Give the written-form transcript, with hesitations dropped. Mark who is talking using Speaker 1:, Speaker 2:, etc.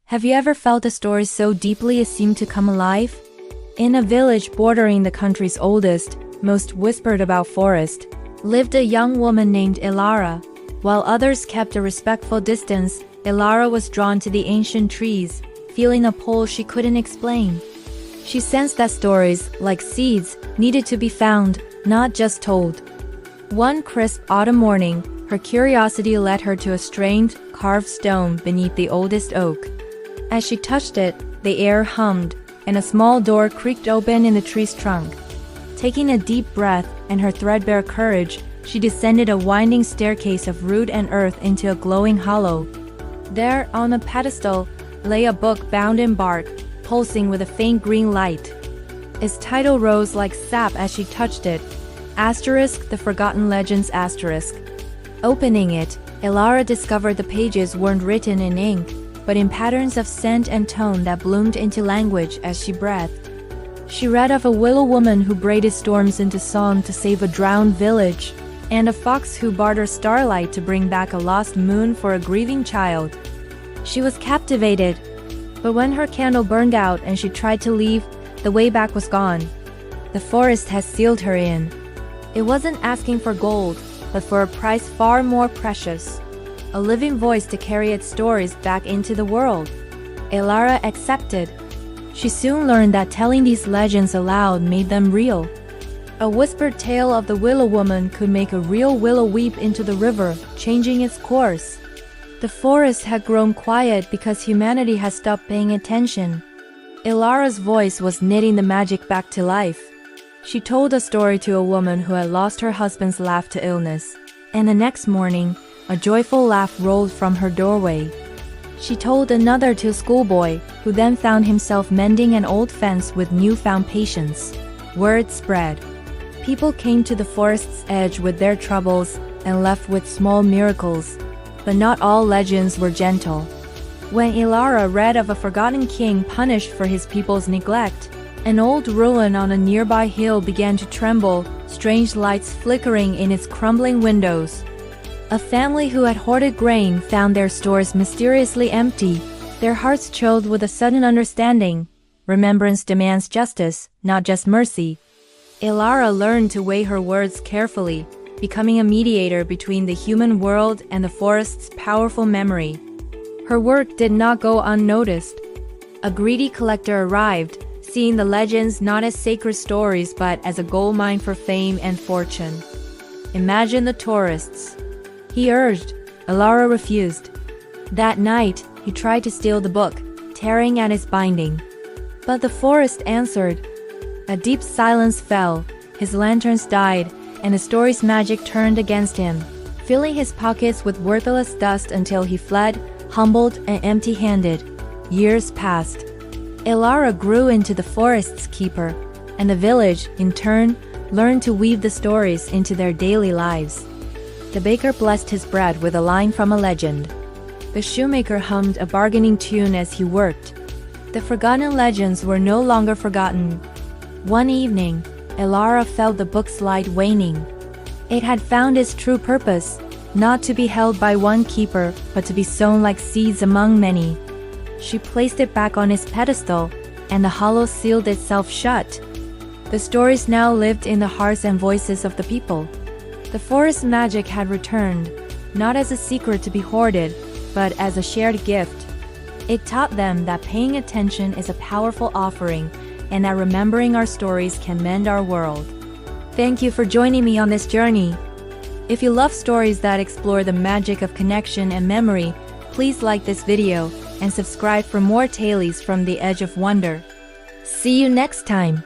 Speaker 1: Have you ever felt a story so deeply it seemed to come alive? In a village bordering the country's oldest, most whispered about forest, lived a young woman named Elara. While others kept a respectful distance, Elara was drawn to the ancient trees, feeling a pull she couldn't explain. She sensed that stories, like seeds, needed to be found, not just told. One crisp autumn morning, her curiosity led her to a strange, carved stone beneath the oldest oak. As she touched it, the air hummed, and a small door creaked open in the tree's trunk. Taking a deep breath and her threadbare courage, she descended a winding staircase of root and earth into a glowing hollow. There, on a pedestal, lay a book bound in bark, pulsing with a faint green light. Its title rose like sap as she touched it, Asterisk, the Forgotten Legends Asterisk. Opening it, Elara discovered the pages weren't written in ink, but in patterns of scent and tone that bloomed into language as she breathed. She read of a willow woman who braided storms into song to save a drowned village, and a fox who bartered starlight to bring back a lost moon for a grieving child. She was captivated, but when her candle burned out and she tried to leave, the way back was gone. The forest had sealed her in. It wasn't asking for gold, but for a price far more precious. A living voice to carry its stories back into the world. Elara accepted. She soon learned that telling these legends aloud made them real. A whispered tale of the willow woman could make a real willow weep into the river, changing its course. The forest had grown quiet because humanity had stopped paying attention. Elara's voice was knitting the magic back to life. She told a story to a woman who had lost her husband's laugh to illness, and the next morning, a joyful laugh rolled from her doorway. She told another to a schoolboy, who then found himself mending an old fence with newfound patience. Word spread. People came to the forest's edge with their troubles and left with small miracles. But not all legends were gentle. When Elara read of a forgotten king punished for his people's neglect, an old ruin on a nearby hill began to tremble, strange lights flickering in its crumbling windows. A family who had hoarded grain found their stores mysteriously empty, their hearts chilled with a sudden understanding. Remembrance demands justice, not just mercy. Elara learned to weigh her words carefully, becoming a mediator between the human world and the forest's powerful memory. Her work did not go unnoticed. A greedy collector arrived, seeing the legends not as sacred stories but as a goldmine for fame and fortune. Imagine the tourists, he urged. Elara refused. That night, he tried to steal the book, tearing at its binding. But the forest answered. A deep silence fell, his lanterns died, and the story's magic turned against him, filling his pockets with worthless dust until he fled, humbled and empty-handed. Years passed. Elara grew into the forest's keeper, and the village, in turn, learned to weave the stories into their daily lives. The baker blessed his bread with a line from a legend. The shoemaker hummed a bargaining tune as he worked. The forgotten legends were no longer forgotten. One evening, Elara felt the book's light waning. It had found its true purpose, not to be held by one keeper, but to be sown like seeds among many. She placed it back on its pedestal, and the hollow sealed itself shut. The stories now lived in the hearts and voices of the people. The forest magic had returned, not as a secret to be hoarded, but as a shared gift. It taught them that paying attention is a powerful offering, and that remembering our stories can mend our world. Thank you for joining me on this journey. If you love stories that explore the magic of connection and memory, please like this video and subscribe for more tales from the Edge of Wonder. See you next time!